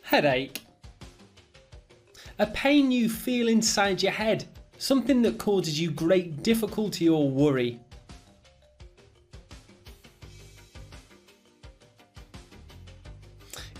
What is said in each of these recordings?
Headache. A pain you feel inside your head, something that causes you great difficulty or worry.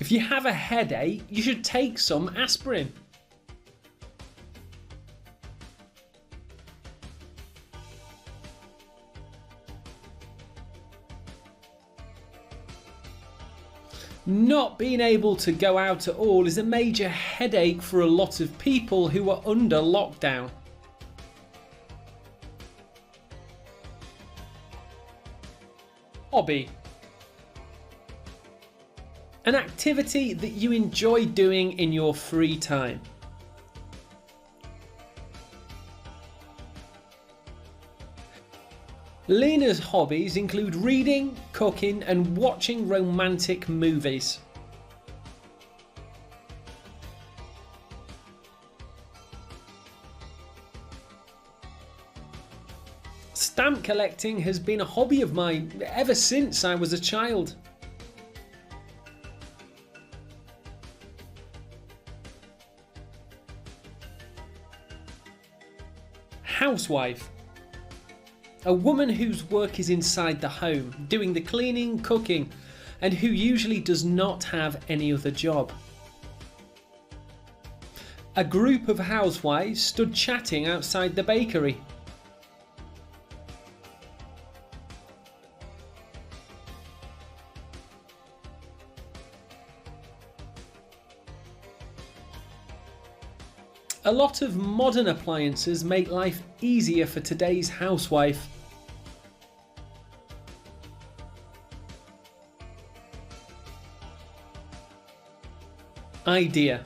If you have a headache, you should take some aspirin. Not being able to go out at all is a major headache for a lot of people who are under lockdown. Hobby. An activity that you enjoy doing in your free time. Lena's hobbies include reading, cooking and watching romantic movies. Stamp collecting has been a hobby of mine ever since I was a child. Housewife. A woman whose work is inside the home, doing the cleaning, cooking, and who usually does not have any other job. A group of housewives stood chatting outside the bakery. A lot of modern appliances make life easier for today's housewife. Idea.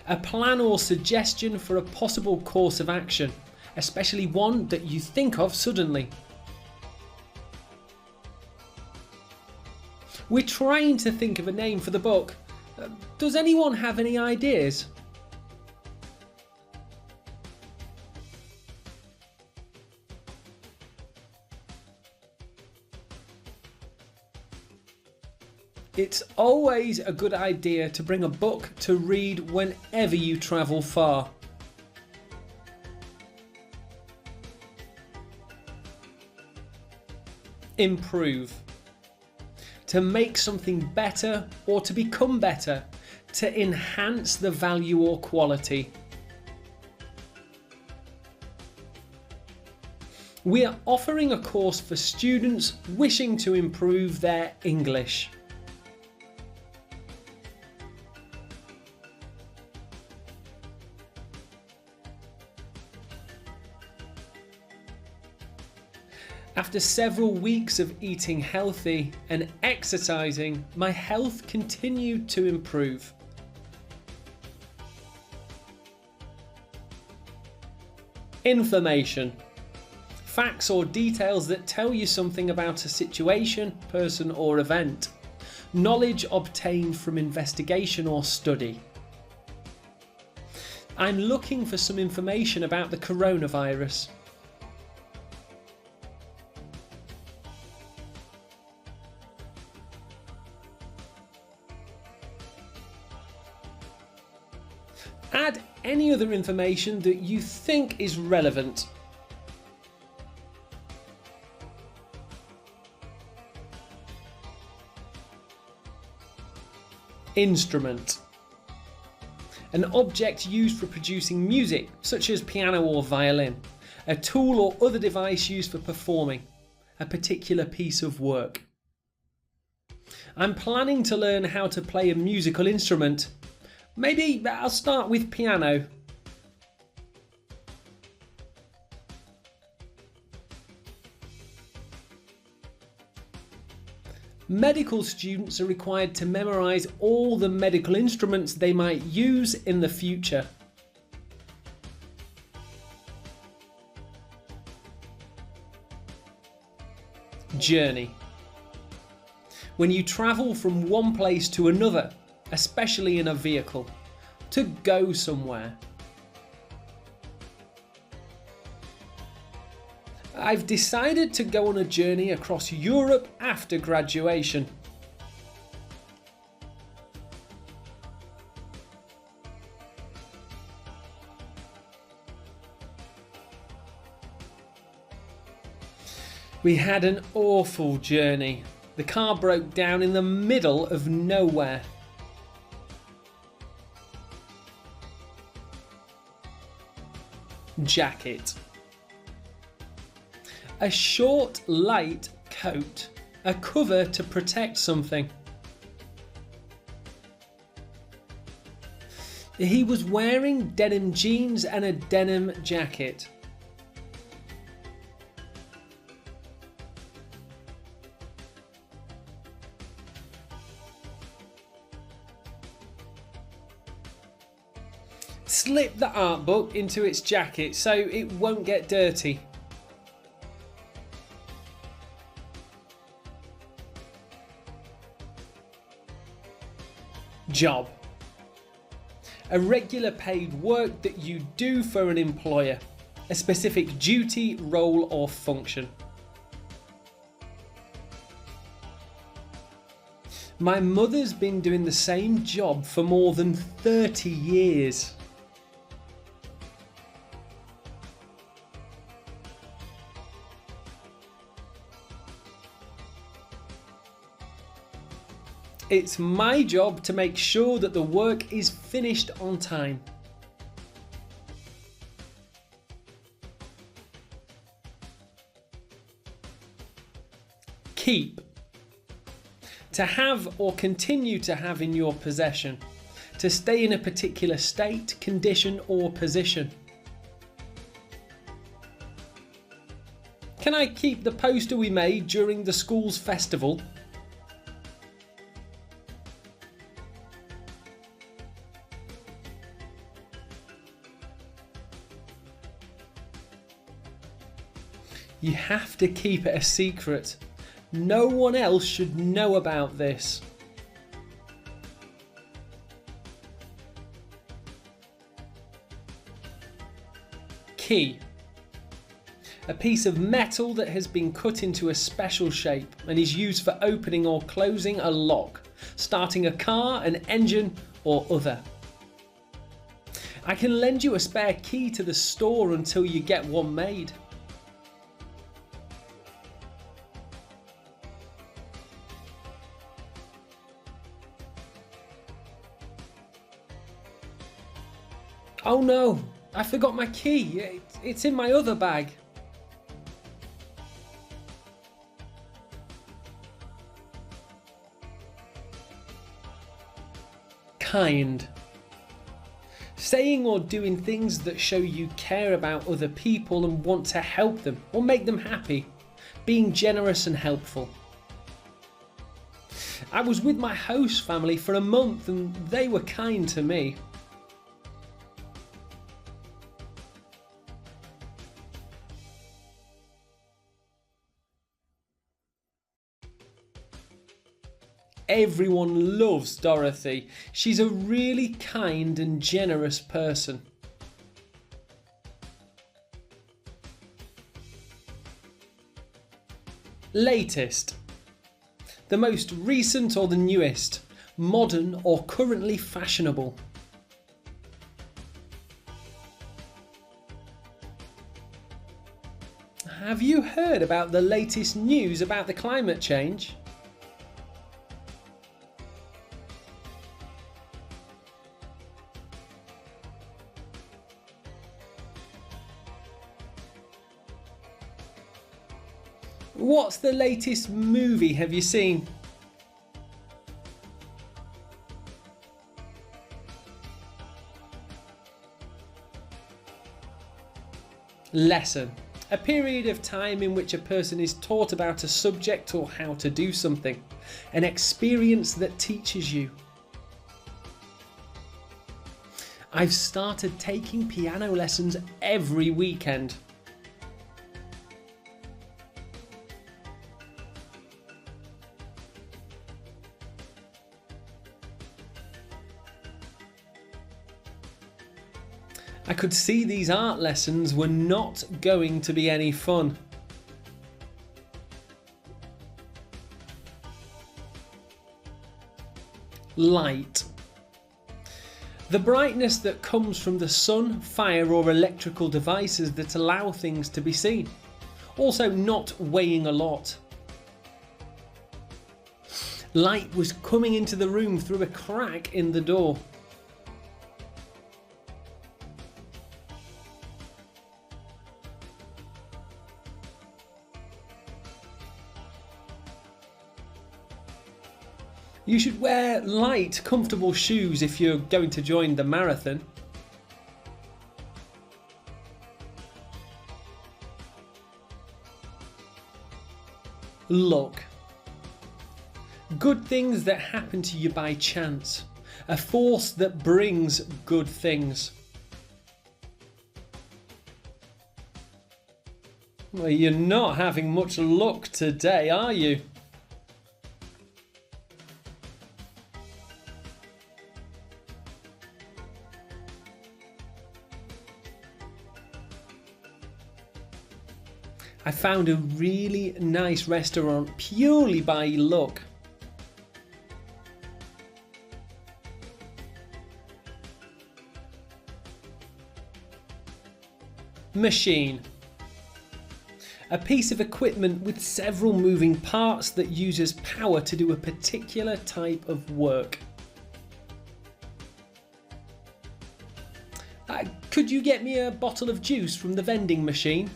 A plan or suggestion for a possible course of action, especially one that you think of suddenly. We're trying to think of a name for the book. Does anyone have any ideas? It's always a good idea to bring a book to read whenever you travel far. Improve. To make something better or to become better, to enhance the value or quality. We are offering a course for students wishing to improve their English. After several weeks of eating healthy and exercising, my health continued to improve. Information. Facts or details that tell you something about a situation, person or event. Knowledge obtained from investigation or study. I'm looking for some information about the coronavirus. Add any other information that you think is relevant. Instrument. An object used for producing music, such as piano or violin. A tool or other device used for performing a particular piece of work. I'm planning to learn how to play a musical instrument. Maybe I'll start with piano. Medical students are required to memorise all the medical instruments they might use in the future. Journey. When you travel from one place to another, especially in a vehicle, to go somewhere. I've decided to go on a journey across Europe after graduation. We had an awful journey. The car broke down in the middle of nowhere. Jacket. A short, light coat. A cover to protect something. He was wearing denim jeans and a denim jacket. Slip the art book into its jacket so it won't get dirty. Job. A regular paid work that you do for an employer. A specific duty, role or function. My mother's been doing the same job for more than 30 years. It's my job to make sure that the work is finished on time. Keep. To have or continue to have in your possession. To stay in a particular state, condition or position. Can I keep the poster we made during the school's festival? You have to keep it a secret. No one else should know about this. Key. A piece of metal that has been cut into a special shape and is used for opening or closing a lock, starting a car, an engine or other. I can lend you a spare key to the store until you get one made. Oh no, I forgot my key. It's in my other bag. Kind. Saying or doing things that show you care about other people and want to help them or make them happy. Being generous and helpful. I was with my host family for a month and they were kind to me. Everyone loves Dorothy. She's a really kind and generous person. Latest. The most recent or the newest. Modern or currently fashionable. Have you heard about the latest news about the climate change? What's the latest movie have you seen? Lesson. A period of time in which a person is taught about a subject or how to do something. An experience that teaches you. I've started taking piano lessons every weekend. I could see these art lessons were not going to be any fun. Light. The brightness that comes from the sun, fire or electrical devices that allow things to be seen. Also not weighing a lot. Light was coming into the room through a crack in the door. You should wear light, comfortable shoes if you're going to join the marathon. Luck. Good things that happen to you by chance. A force that brings good things. Well, you're not having much luck today, are you? I found a really nice restaurant purely by luck. Machine. A piece of equipment with several moving parts that uses power to do a particular type of work. Could you get me a bottle of juice from the vending machine?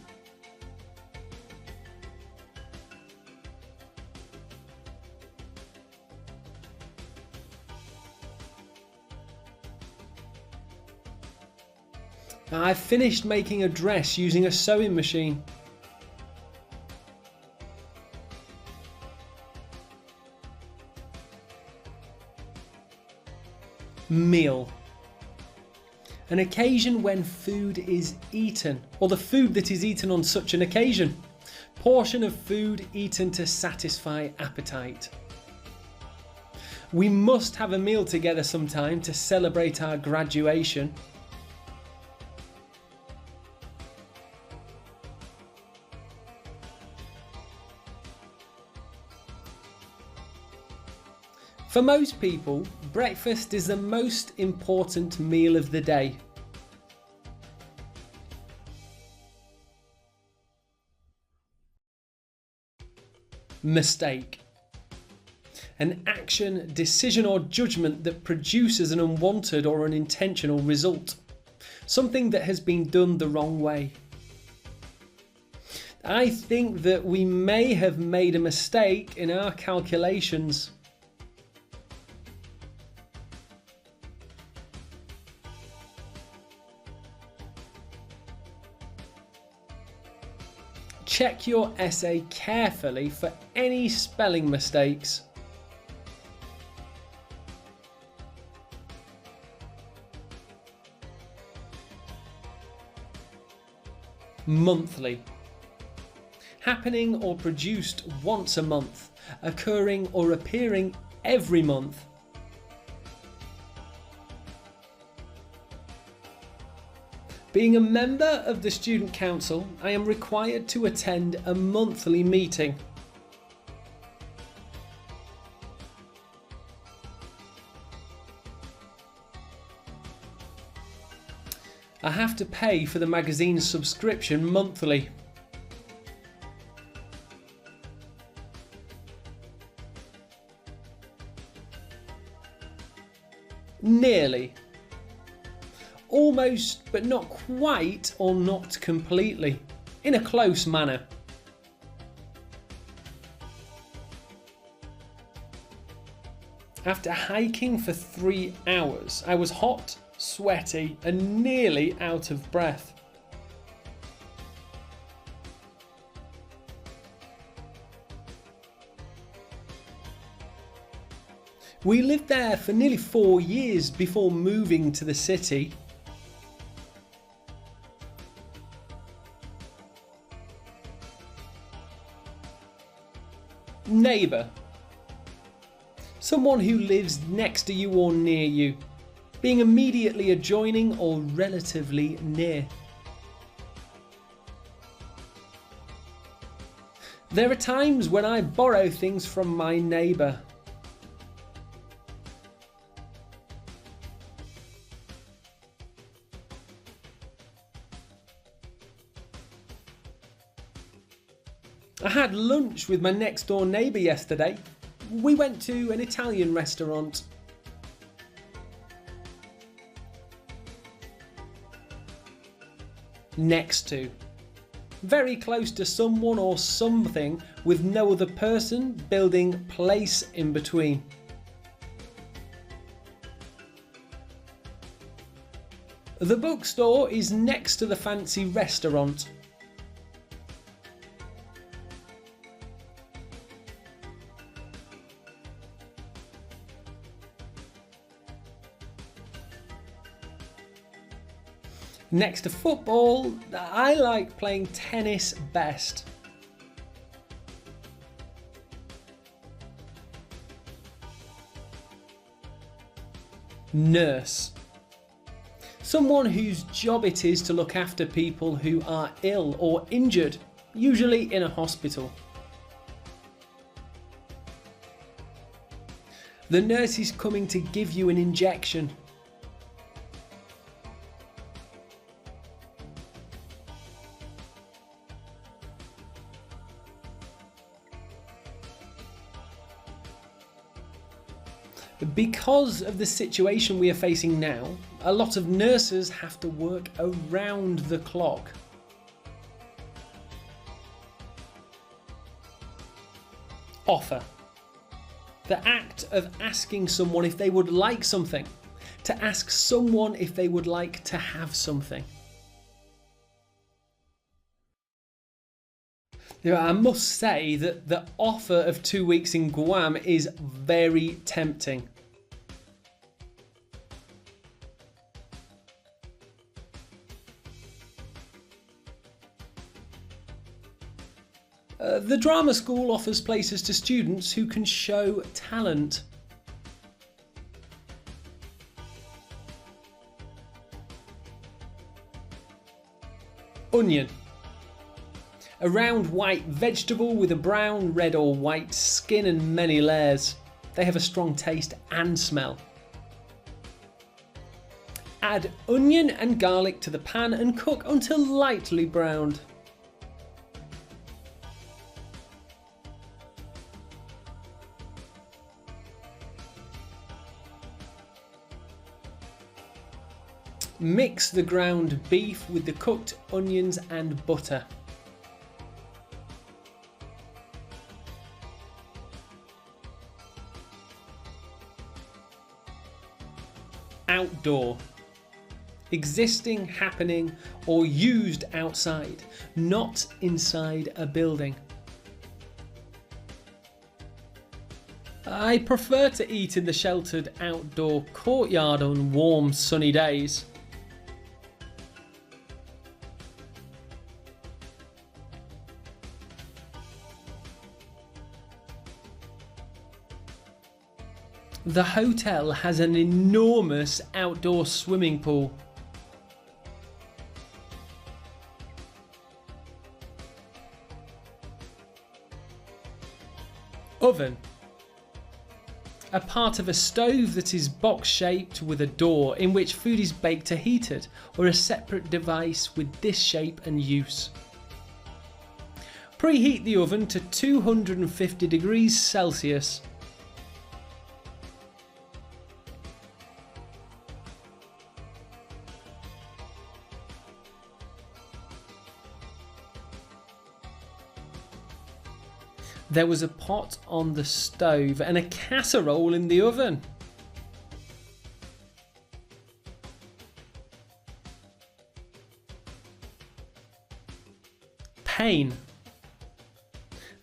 I've finished making a dress using a sewing machine. Meal. An occasion when food is eaten, or the food that is eaten on such an occasion. Portion of food eaten to satisfy appetite. We must have a meal together sometime to celebrate our graduation. For most people, breakfast is the most important meal of the day. Mistake. An action, decision or judgment that produces an unwanted or unintentional result. Something that has been done the wrong way. I think that we may have made a mistake in our calculations. Check your essay carefully for any spelling mistakes. Monthly. Happening or produced once a month, occurring or appearing every month. Being a member of the Student Council, I am required to attend a monthly meeting. I have to pay for the magazine's subscription monthly. Nearly. Almost, but not quite or not completely. In a close manner. After hiking for 3 hours, I was hot, sweaty and nearly out of breath. We lived there for nearly 4 years before moving to the city. Neighbour. Someone who lives next to you or near you, being immediately adjoining or relatively near. There are times when I borrow things from my neighbour. I had lunch with my next door neighbour yesterday. We went to an Italian restaurant. Next to. Very close to someone or something with no other person, building, place in between. The bookstore is next to the fancy restaurant. Next to football, I like playing tennis best. Nurse. Someone whose job it is to look after people who are ill or injured, usually in a hospital. The nurse is coming to give you an injection. Because of the situation we are facing now, a lot of nurses have to work around the clock. Offer. The act of asking someone if they would like something. To ask someone if they would like to have something. I must say that the offer of 2 weeks in Guam is very tempting. The drama school offers places to students who can show talent. Onion. A round white vegetable with a brown, red or white skin and many layers. They have a strong taste and smell. Add onion and garlic to the pan and cook until lightly browned. Mix the ground beef with the cooked onions and butter. Outdoor. Existing, happening, or used outside, not inside a building. I prefer to eat in the sheltered outdoor courtyard on warm, sunny days. The hotel has an enormous outdoor swimming pool. Oven. A part of a stove that is box shaped with a door in which food is baked or heated, or a separate device with this shape and use. Preheat the oven to 250 degrees Celsius. There was a pot on the stove and a casserole in the oven. Pain.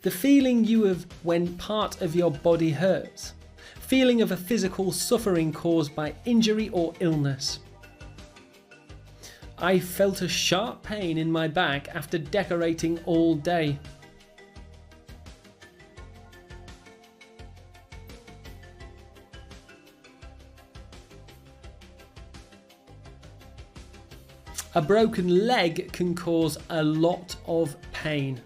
The feeling you have when part of your body hurts. Feeling of a physical suffering caused by injury or illness. I felt a sharp pain in my back after decorating all day. A broken leg can cause a lot of pain.